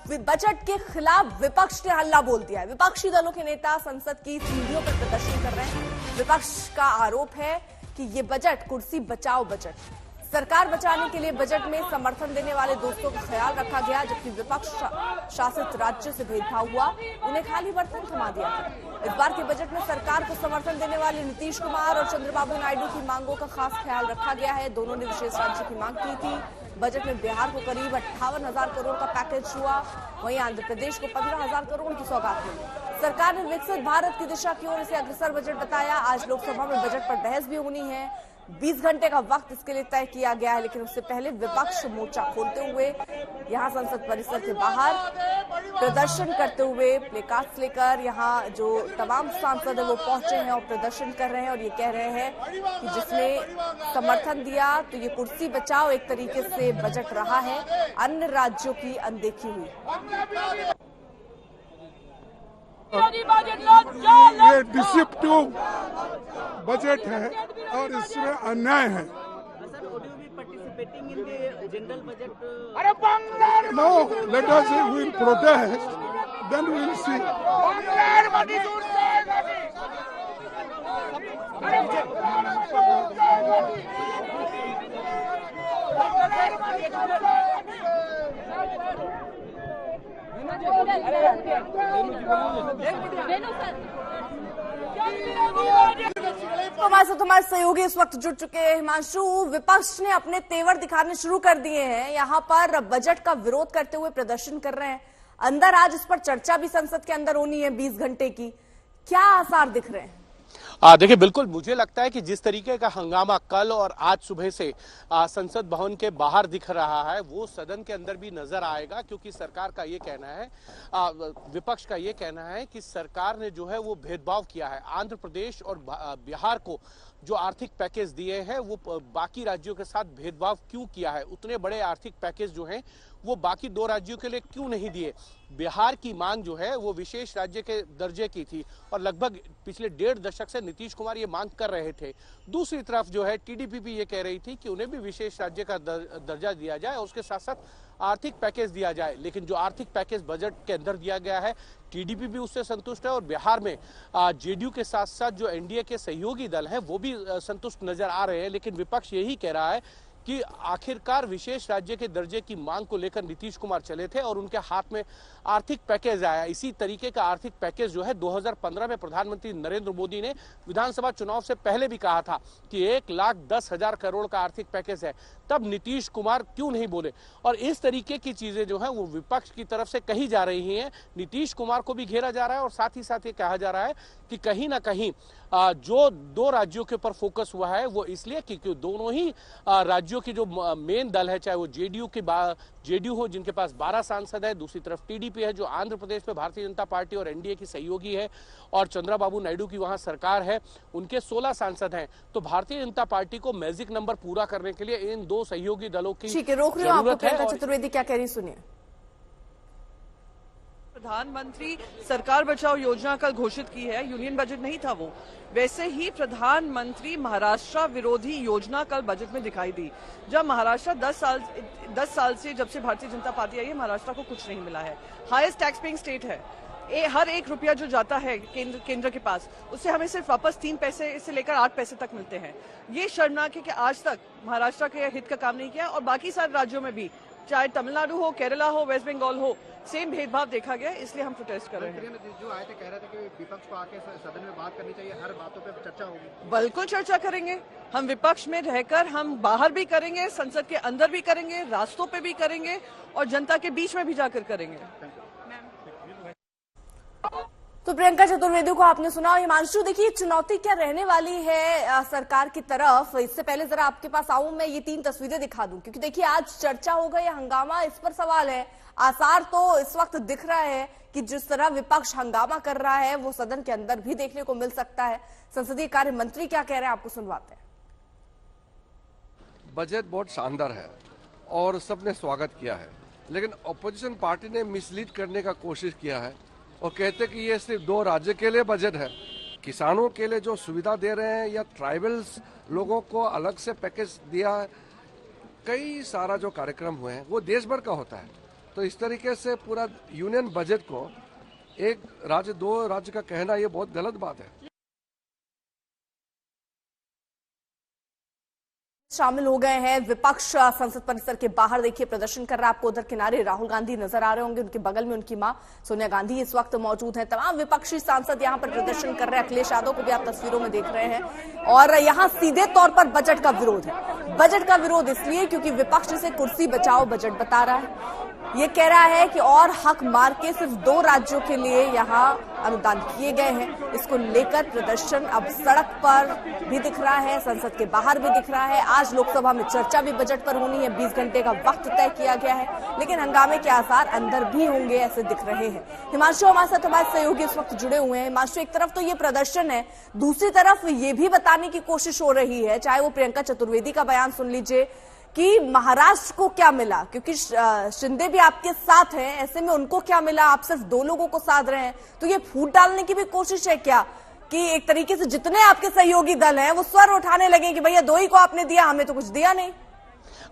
Budget के खिलाफ विपक्ष ने हल्ला बोल दिया है। विपक्षी दलों के नेता संसद की सीढ़ियों पर प्रदर्शन कर रहे हैं। विपक्ष का आरोप है कि ये बजट कुर्सी बचाओ बजट, सरकार बचाने के लिए बजट में समर्थन देने वाले दोस्तों का ख्याल रखा गया, जबकि विपक्ष शासित राज्यों से भेदभाव हुआ, उन्हें खाली बर्तन थमा दिया था। इस बार के बजट में सरकार को समर्थन देने वाले नीतीश कुमार और चंद्रबाबू नायडू की मांगों का खास ख्याल रखा गया है। दोनों ने विशेष राज्य की मांग की थी। बजट में बिहार को करीब 58,000 करोड़ का पैकेज हुआ, वहीं आंध्र प्रदेश को 15,000 करोड़ की सौगात मिली। सरकार ने विकसित भारत की दिशा की ओर इसे अग्रसर बजट बताया। आज लोकसभा में बजट पर बहस भी होनी है। 20 घंटे का वक्त इसके लिए तय किया गया है, लेकिन उससे पहले विपक्ष मोर्चा खोलते हुए यहां संसद परिसर के बाहर प्रदर्शन करते हुए प्लेकार्ड्स लेकर यहां जो तमाम सांसद है वो पहुंचे हैं और प्रदर्शन कर रहे हैं और ये कह रहे हैं कि जिसने समर्थन दिया तो ये कुर्सी बचाओ एक तरीके से बजट रहा है, अन्य राज्यों की अनदेखी हुई। ये डिसेप्टिव बजट है और इसमें अन्याय है। No, let us will protest, then we will see. हमारे सहयोगी इस वक्त जुड़ चुके हैं। हिमांशु, विपक्ष ने अपने तेवर दिखाने शुरू कर दिए हैं, यहाँ पर बजट का विरोध करते हुए प्रदर्शन कर रहे हैं। अंदर आज इस पर चर्चा भी संसद के अंदर होनी है 20 घंटे की, क्या आसार दिख रहे हैं? देखिए, बिल्कुल मुझे लगता है कि जिस तरीके का हंगामा कल और आज सुबह से संसद भवन के बाहर दिख रहा है वो सदन के अंदर भी नजर आएगा, क्योंकि सरकार का ये कहना है, विपक्ष का ये कहना है कि सरकार ने जो है वो भेदभाव किया है। आंध्र प्रदेश और बिहार को जो आर्थिक पैकेज दिए हैं वो बाकी राज्यों के साथ भेदभाव क्यों किया है, उतने बड़े आर्थिक पैकेज जो हैं वो बाकी दो राज्यों के लिए क्यों नहीं दिए। बिहार की मांग जो है वो विशेष राज्य के दर्जे की थी और लगभग पिछले 1.5 दशक से नीतीश कुमार ये मांग कर रहे थे। दूसरी तरफ जो है टीडीपी भी ये कह रही थी कि उन्हें भी विशेष राज्य का दर्जा दिया जाए और उसके साथ साथ आर्थिक पैकेज दिया जाए, लेकिन जो आर्थिक पैकेज बजट के अंदर दिया गया है टीडीपी भी उससे संतुष्ट है और बिहार में जेडीयू के साथ साथ जो एनडीए के सहयोगी दल हैं वो भी संतुष्ट नजर आ रहे हैं। लेकिन विपक्ष यही कह रहा है कि आखिरकार विशेष राज्य के दर्जे की मांग को लेकर नीतीश कुमार चले थे और उनके हाथ में आर्थिक पैकेज आया। इसी तरीके का आर्थिक पैकेज जो है 2015 में प्रधानमंत्री नरेंद्र मोदी ने विधानसभा चुनाव से पहले भी कहा था कि 1,10,000 करोड़ का आर्थिक पैकेज है, तब नीतीश कुमार क्यों नहीं बोले। और इस तरीके की चीजें जो है वो विपक्ष की तरफ से कही जा रही हैं, नीतीश कुमार को भी घेरा जा रहा है और साथ ही साथ ये कहा जा रहा है कि कहीं ना कहीं जो दो राज्यों के ऊपर फोकस हुआ है वो इसलिए कि दोनों ही राज्यों की जो मेन दल है, चाहे वो जेडीयू हो जिनके पास 12 सांसद है, दूसरी तरफ टीडीपी है जो आंध्र प्रदेश में भारतीय जनता पार्टी और एनडीए की सहयोगी है, और चंद्रबाबू नायडू की वहां सरकार है, उनके 16 सांसद हैं। तो भारतीय जनता पार्टी को मैजिक नंबर पूरा करने के लिए इन दो सहयोगी दलों की जरूरत है। चतुर्वेदी क्या कह रही, सुनिए। प्रधानमंत्री सरकार बचाओ योजना कल घोषित की है, यूनियन बजट नहीं था वो। वैसे ही प्रधानमंत्री महाराष्ट्र विरोधी योजना कल बजट में दिखाई दी। जब महाराष्ट्र 10 साल से जब से भारतीय जनता पार्टी आई है, महाराष्ट्र को कुछ नहीं मिला है। हाईएस्ट टैक्स पेइंग स्टेट है। हर एक रुपया जो जाता है केंद्र के पास, उससे हमें सिर्फ वापस 3 पैसे से लेकर 8 पैसे तक मिलते हैं। ये शर्मनाक है कि आज तक महाराष्ट्र के हित का काम नहीं किया और बाकी सारे राज्यों में भी, चाहे तमिलनाडु हो, केरला हो, वेस्ट बंगाल हो, सेम भेदभाव देखा गया, इसलिए हम प्रोटेस्ट कर रहे हैं। जो आए थे कह रहे थे कि विपक्ष को आके सदन में बात करनी चाहिए, हर बातों पे चर्चा होगी। बिल्कुल चर्चा करेंगे, हम विपक्ष में रहकर हम बाहर भी करेंगे, संसद के अंदर भी करेंगे, रास्तों पे भी करेंगे और जनता के बीच में भी जाकर करेंगे। तो प्रियंका चतुर्वेदी को आपने सुना। हिमांशु, देखिए चुनौती क्या रहने वाली है सरकार की तरफ। इससे पहले जरा आपके पास आऊं, मैं ये 3 तस्वीरें दिखा दूं, क्योंकि देखिए आज चर्चा होगा या हंगामा, इस पर सवाल है। आसार तो इस वक्त दिख रहा है कि जिस तरह विपक्ष हंगामा कर रहा है वो सदन के अंदर भी देखने को मिल सकता है। संसदीय कार्य मंत्री क्या कह रहे हैं, आपको सुनवाते हैं। बजट बहुत शानदार है और सबने स्वागत किया है, लेकिन अपोजिशन पार्टी ने मिसलीड करने का कोशिश किया है और कहते कि ये सिर्फ 2 राज्य के लिए बजट है। किसानों के लिए जो सुविधा दे रहे हैं या ट्राइबल्स लोगों को अलग से पैकेज दिया है, कई सारा जो कार्यक्रम हुए हैं वो देश भर का होता है। तो इस तरीके से पूरा यूनियन बजट को एक राज्य दो राज्य का कहना ये बहुत गलत बात है। शामिल हो गए हैं विपक्ष संसद परिसर के बाहर। देखिए प्रदर्शन कर रहा है, आपको उधर किनारे राहुल गांधी नजर आ रहे होंगे, उनके बगल में उनकी मां सोनिया गांधी इस वक्त मौजूद हैं। तमाम विपक्षी सांसद यहां पर प्रदर्शन कर रहे हैं। अखिलेश यादव को भी आप तस्वीरों में देख रहे हैं और यहां सीधे तौर पर बजट का विरोध है। बजट का विरोध इसलिए क्योंकि विपक्ष इसे कुर्सी बचाओ बजट बता रहा है। ये कह रहा है कि और हक मार के सिर्फ 2 राज्यों के लिए यहां अनुदान किए गए हैं। इसको लेकर प्रदर्शन अब सड़क पर भी दिख रहा है, संसद के बाहर भी दिख रहा है। आज लोकसभा में चर्चा भी बजट पर होनी है, 20 घंटे का वक्त तय किया गया है, लेकिन हंगामे के आसार अंदर भी होंगे ऐसे दिख रहे हैं। हिमांशु हमारे साथ हमारे सहयोगी इस वक्त जुड़े हुए हैं। हिमांशु, एक तरफ तो ये प्रदर्शन है, दूसरी तरफ ये भी बताने की कोशिश हो रही है, चाहे वो प्रियंका चतुर्वेदी का बयान सुन लीजिए कि महाराष्ट्र को क्या मिला, क्योंकि शिंदे भी आपके साथ हैं, ऐसे में उनको क्या मिला, आप सिर्फ 2 लोगों को साध रहे हैं। तो ये फूट डालने की भी कोशिश है क्या कि एक तरीके से जितने आपके सहयोगी दल हैं वो स्वर उठाने लगे कि भैया 2 ही को आपने दिया, हमें तो कुछ दिया नहीं।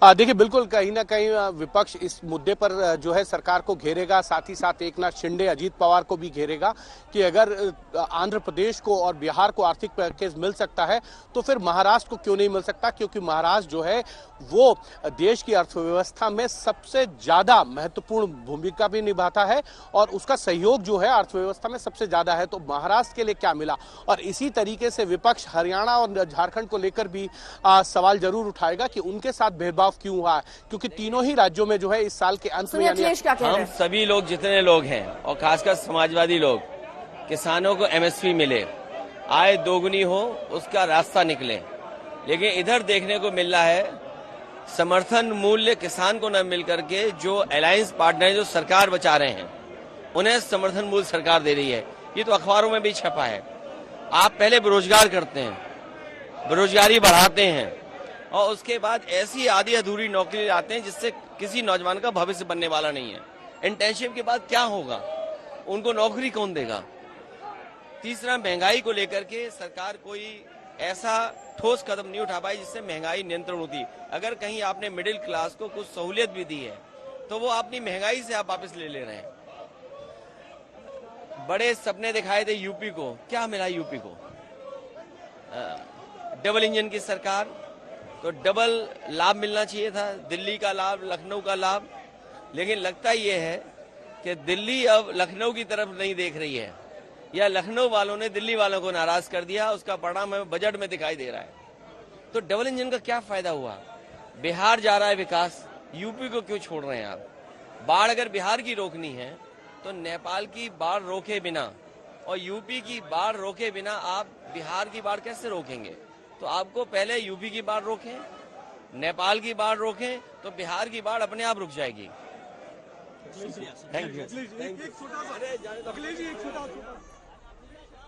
देखिए बिल्कुल कहीं ना कहीं विपक्ष इस मुद्दे पर जो है सरकार को घेरेगा, साथ ही साथ एकनाथ शिंदे अजीत पवार को भी घेरेगा कि अगर आंध्र प्रदेश को और बिहार को आर्थिक पैकेज मिल सकता है तो फिर महाराष्ट्र को क्यों नहीं मिल सकता, क्योंकि महाराष्ट्र जो है वो देश की अर्थव्यवस्था में सबसे ज्यादा महत्वपूर्ण भूमिका भी निभाता है और उसका सहयोग जो है अर्थव्यवस्था में सबसे ज्यादा है। तो महाराष्ट्र के लिए क्या मिला, और इसी तरीके से विपक्ष हरियाणा और झारखंड को लेकर भी सवाल जरूर उठाएगा कि उनके साथ भेदभाव क्यों हुआ, क्योंकि तीनों ही राज्यों में जो है इस साल के अंत में यानी हम सभी लोग जितने लोग हैं और खासकर समाजवादी लोग, किसानों को एमएसपी मिले, आय दोगुनी हो, उसका रास्ता निकले। लेकिन इधर देखने को मिल रहा है समर्थन मूल्य किसान को न मिलकर के जो अलायंस पार्टनर जो सरकार बचा रहे हैं उन्हें समर्थन मूल्य सरकार दे रही है। ये तो अखबारों में भी छपा है। आप पहले बेरोजगार करते हैं, बेरोजगारी बढ़ाते हैं और उसके बाद ऐसी आधी अधूरी नौकरी लाते हैं जिससे किसी नौजवान का भविष्य बनने वाला नहीं है। इंटर्नशिप के बाद क्या होगा, उनको नौकरी कौन देगा। तीसरा, महंगाई को लेकर के सरकार कोई ऐसा ठोस कदम नहीं उठा पाई जिससे महंगाई नियंत्रण होती। अगर कहीं आपने मिडिल क्लास को कुछ सहूलियत भी दी है तो वो अपनी महंगाई से आप वापस ले रहे हैं। बड़े सपने दिखाए थे यूपी को, क्या मिला यूपी को? डबल इंजन की सरकार, तो डबल लाभ मिलना चाहिए था, दिल्ली का लाभ, लखनऊ का लाभ। लेकिन लगता ये है कि दिल्ली अब लखनऊ की तरफ नहीं देख रही है, या लखनऊ वालों ने दिल्ली वालों को नाराज कर दिया। उसका परिणाम हमें बजट में दिखाई दे रहा है। तो डबल इंजन का क्या फायदा हुआ? बिहार जा रहा है विकास, यूपी को क्यों छोड़ रहे हैं आप? बाढ़ अगर बिहार की रोकनी है तो नेपाल की बाढ़ रोके बिना और यूपी की बाढ़ रोके बिना आप बिहार की बाढ़ कैसे रोकेंगे? तो आपको पहले यूपी की बाढ़ रोकें, नेपाल की बाढ़ रोकें, तो बिहार की बाढ़ अपने आप रुक जाएगी। Thank you.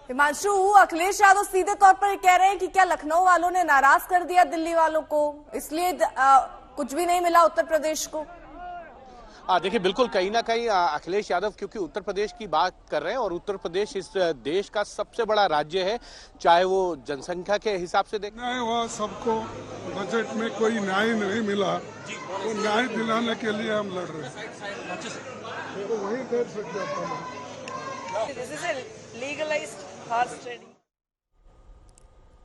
हिमांशु, अखिलेश यादव सीधे तौर पर कह रहे हैं कि क्या लखनऊ वालों ने नाराज कर दिया दिल्ली वालों को, इसलिए कुछ भी नहीं मिला उत्तर प्रदेश को? देखिए बिल्कुल कहीं ना कहीं अखिलेश यादव क्योंकि उत्तर प्रदेश की बात कर रहे हैं और उत्तर प्रदेश इस देश का सबसे बड़ा राज्य है, चाहे वो जनसंख्या के हिसाब से देखें। न्याय हुआ, सबको बजट में कोई न्याय नहीं मिला, तो न्याय दिलाने के लिए हम लड़ रहे हैं, तो वही कर सकते हैं।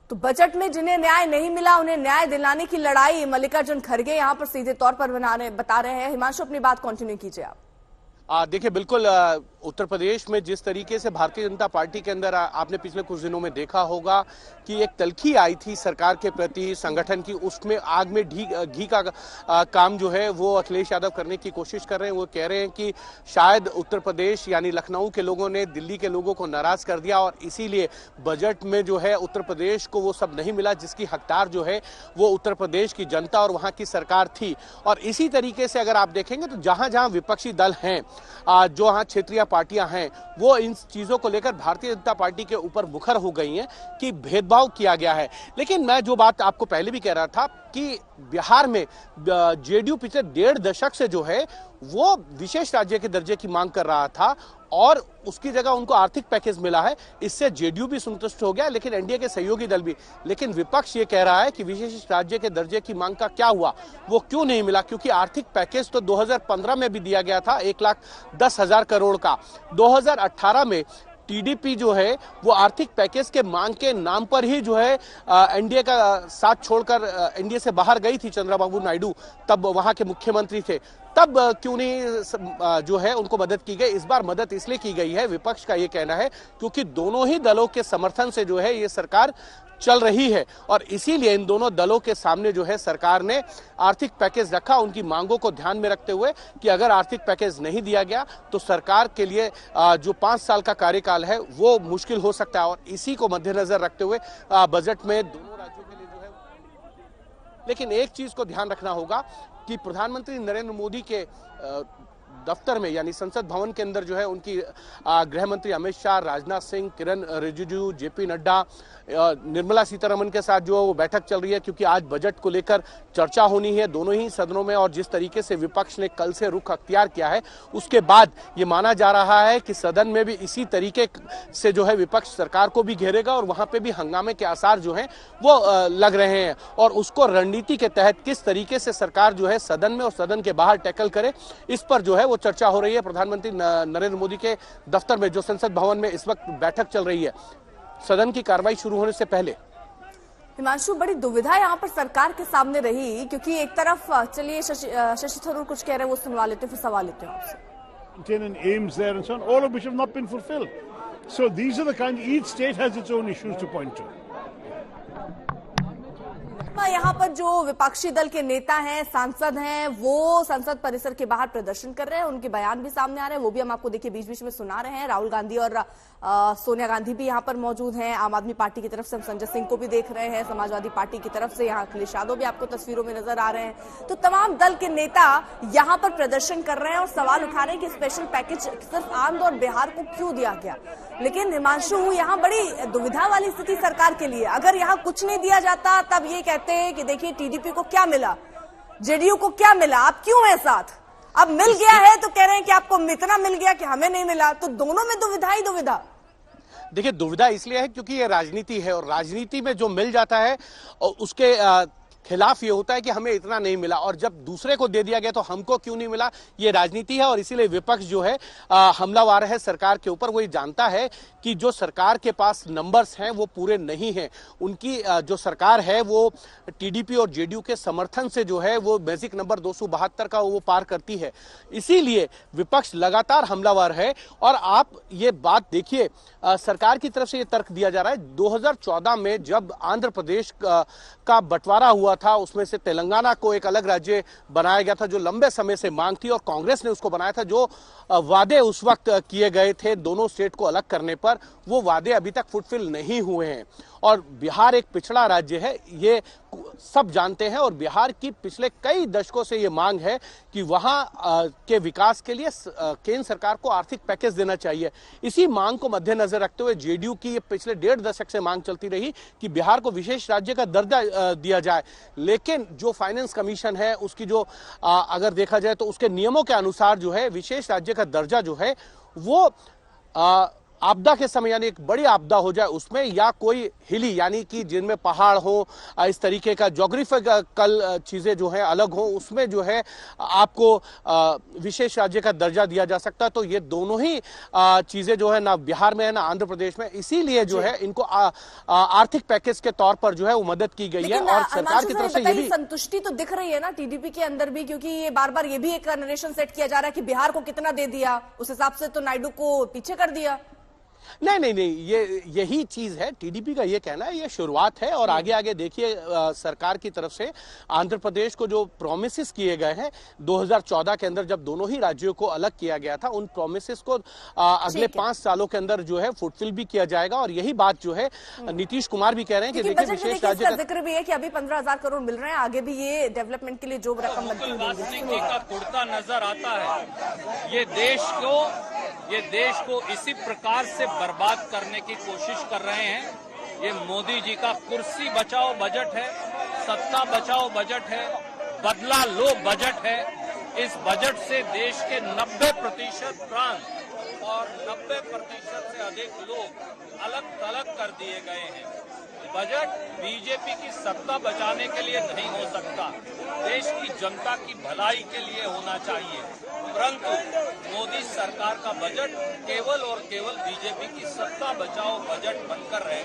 तो बजट में जिन्हें न्याय नहीं मिला उन्हें न्याय दिलाने की लड़ाई मल्लिकार्जुन खड़गे यहां पर सीधे तौर पर बता रहे हैं। हिमांशु, अपनी बात कंटिन्यू कीजिए आप। देखिए बिल्कुल उत्तर प्रदेश में जिस तरीके से भारतीय जनता पार्टी के अंदर आपने पिछले कुछ दिनों में देखा होगा कि एक तल्खी आई थी सरकार के प्रति, संगठन की, उसमें आग में घी का काम जो है वो अखिलेश यादव करने की कोशिश कर रहे हैं। वो कह रहे हैं कि शायद उत्तर प्रदेश यानी लखनऊ के लोगों ने दिल्ली के लोगों को नाराज कर दिया और इसीलिए बजट में जो है उत्तर प्रदेश को वो सब नहीं मिला जिसकी हकदार जो है वो उत्तर प्रदेश की जनता और वहां की सरकार थी। और इसी तरीके से अगर आप देखेंगे तो जहां जहां विपक्षी दल हैं, जो हाँ क्षेत्रीय पार्टियां हैं, वो इन चीजों को लेकर भारतीय जनता पार्टी के ऊपर मुखर हो गई हैं कि भेदभाव किया गया है। लेकिन मैं जो बात आपको पहले भी कह रहा था कि बिहार में जेडीयू पिछले 1.5 दशक से जो है वो विशेष राज्य के दर्जे की मांग कर रहा था और उसकी जगह उनको आर्थिक पैकेज मिला है। इससे जेडीयू भी संतुष्ट हो गया, लेकिन एनडीए के सहयोगी दल भी। लेकिन विपक्ष ये कह रहा है कि विशेष राज्य के दर्जे की मांग का क्या हुआ, वो क्यों नहीं मिला, क्योंकि आर्थिक पैकेज तो 2015 में भी दिया गया था 1,10,000 करोड़ का। 2018 में टीडीपी जो है वो आर्थिक पैकेज के मांग के नाम पर ही जो है एनडीए का साथ छोड़कर एनडीए से बाहर गई थी चंद्रबाबू नायडू, तब वहां के मुख्यमंत्री थे। तब क्यों नहीं जो है उनको मदद की गई। इस बार मदद इसलिए की गई है, विपक्ष का ये कहना है, क्योंकि दोनों ही दलों के समर्थन से जो है ये सरकार चल रही है और इसीलिए इन दोनों दलों के सामने जो है सरकार ने आर्थिक पैकेज रखा, उनकी मांगों को ध्यान में रखते हुए कि अगर आर्थिक पैकेज नहीं दिया गया तो सरकार के लिए जो 5 साल का कार्यकाल है वो मुश्किल हो सकता है। और इसी को मद्देनजर रखते हुए बजट में दोनों राज्यों के लिए जो है, लेकिन एक चीज को ध्यान रखना होगा कि प्रधानमंत्री नरेंद्र मोदी के दफ्तर में यानी संसद भवन के अंदर जो है उनकी गृह मंत्री अमित शाह, राजनाथ सिंह, किरण रिजिजू, जेपी नड्डा, निर्मला सीतारमण के साथ जो वो बैठक चल रही है, क्योंकि आज बजट को लेकर चर्चा होनी है दोनों ही सदनों में। और जिस तरीके से विपक्ष ने कल से रुख अख्तियार किया है उसके बाद ये माना जा रहा है कि सदन में भी इसी तरीके से जो है विपक्ष सरकार को भी घेरेगा और वहां पे भी हंगामे के आसार जो हैं वो लग रहे हैं। और उसको रणनीति के तहत किस तरीके से सरकार जो है सदन में और सदन के बाहर टैकल करे, इस पर जो है वो चर्चा हो रही है प्रधानमंत्री नरेंद्र मोदी के दफ्तर में, जो संसद भवन में इस वक्त बैठक चल रही है सदन की कार्रवाई शुरू होने से पहले। हिमांशु, बड़ी दुविधा यहाँ पर सरकार के सामने रही, क्योंकि एक तरफ चलिए शशि थरूर कुछ कह रहे हैं, वो सुनवा लेते हैं, फिर सवाल लेते हैं आपसे। And aims there and so on, all of which have not been fulfilled. So these are the kind, each state has its own issues to point to. यहाँ पर जो विपक्षी दल के नेता हैं, सांसद हैं, वो संसद परिसर के बाहर प्रदर्शन कर रहे हैं, उनके बयान भी सामने आ रहे हैं, वो भी हम आपको देखिए बीच बीच में सुना रहे हैं। राहुल गांधी और सोनिया गांधी भी यहाँ पर मौजूद हैं। आम आदमी पार्टी की तरफ से हम संजय सिंह को भी देख रहे हैं, समाजवादी पार्टी की तरफ से यहाँ अखिलेश यादव भी आपको तस्वीरों में नजर आ रहे हैं। तो तमाम दल के नेता यहाँ पर प्रदर्शन कर रहे हैं और सवाल उठा रहे हैं कि स्पेशल पैकेज सिर्फ आंध्र और बिहार को क्यों दिया गया। लेकिन हिमांशु, यहाँ बड़ी दुविधा वाली स्थिति सरकार के लिए। अगर यहाँ कुछ नहीं दिया जाता तब ये कहते हैं कि देखिए टीडीपी को क्या मिला, जेडीयू को क्या मिला, आप क्यों है साथ। अब मिल गया है तो कह रहे हैं कि आपको इतना मिल गया कि हमें नहीं मिला। तो दोनों में दुविधा ही दुविधा। देखिए, दुविधा इसलिए है क्योंकि ये राजनीति है और राजनीति में जो मिल जाता है उसके खिलाफ ये होता है कि हमें इतना नहीं मिला, और जब दूसरे को दे दिया गया तो हमको क्यों नहीं मिला, ये राजनीति है। और इसीलिए विपक्ष जो है हमलावर है सरकार के ऊपर। वो ये जानता है कि जो सरकार के पास नंबर्स हैं वो पूरे नहीं हैं। उनकी जो सरकार है वो टीडीपी और जेडीयू के समर्थन से जो है वो बेसिक नंबर 272 का वो पार करती है। इसीलिए विपक्ष लगातार हमलावर है। और आप ये बात देखिए, सरकार की तरफ से ये तर्क दिया जा रहा है 2014 में जब आंध्र प्रदेश का बंटवारा हुआ था, उसमें से तेलंगाना को एक अलग राज्य बनाया गया था जो लंबे समय से मांग थी और कांग्रेस ने उसको बनाया था। जो वादे उस वक्त किए गए थे दोनों स्टेट को अलग करने पर, वो वादे अभी तक फुलफिल नहीं हुए हैं। और बिहार एक पिछड़ा राज्य है, ये सब जानते हैं। और बिहार की पिछले कई दशकों से ये मांग है कि वहां के विकास के लिए केंद्र सरकार को आर्थिक पैकेज देना चाहिए। इसी मांग को मद्देनजर रखते हुए जेडीयू की ये पिछले 1.5 दशक से मांग चलती रही कि बिहार को विशेष राज्य का दर्जा दिया जाए। लेकिन जो फाइनेंस कमीशन है उसकी जो अगर देखा जाए तो उसके नियमों के अनुसार जो है विशेष राज्य का दर्जा जो है वो आपदा के समय यानी एक बड़ी आपदा हो जाए उसमें, या कोई हिली यानी कि जिनमें पहाड़ हो, इस तरीके का ज्योग्राफिकल चीजें जो है अलग हो, उसमें जो है आपको विशेष राज्य का दर्जा दिया जा सकता है। तो ये दोनों ही चीजें जो है ना बिहार में है ना आंध्र प्रदेश में, इसीलिए जो है इनको आर्थिक पैकेज के तौर पर जो है वो मदद की गई है। और सरकार की तरफ से ये भी संतुष्टि तो दिख रही है ना टीडीपी के अंदर भी, क्योंकि ये बार बार ये भी एक नरेशन सेट किया जा रहा है कि बिहार को कितना दे दिया, उस हिसाब से तो नायडू को पीछे कर दिया। नहीं, यही चीज है। टीडीपी का ये कहना है ये शुरुआत है और आगे आगे देखिए सरकार की तरफ से आंध्र प्रदेश को जो प्रोमिसेस किए गए हैं 2014 के अंदर जब दोनों ही राज्यों को अलग किया गया था, उन प्रोमिसेस को अगले 5 सालों के अंदर जो है फुलफिल भी किया जाएगा। और यही बात जो है नीतीश कुमार भी कह रहे हैं कि देखिए विशेष राज्य का जिक्र भी है कि अभी 15,000 करोड़ मिल रहे हैं, आगे भी ये डेवलपमेंट के लिए जो रकम कुर्ता नजर आता है। ये देश को इसी प्रकार से बर्बाद करने की कोशिश कर रहे हैं। ये मोदी जी का कुर्सी बचाओ बजट है, सत्ता बचाओ बजट है, बदला लो बजट है। इस बजट से देश के 90% प्रांत और 90% से अधिक लोग अलग थलग कर दिए गए हैं। बजट बीजेपी की सत्ता बचाने के लिए नहीं हो सकता, देश की जनता की भलाई के लिए होना चाहिए। परंतु मोदी सरकार का बजट केवल और केवल बीजेपी की सत्ता बचाओ बजट बनकर रह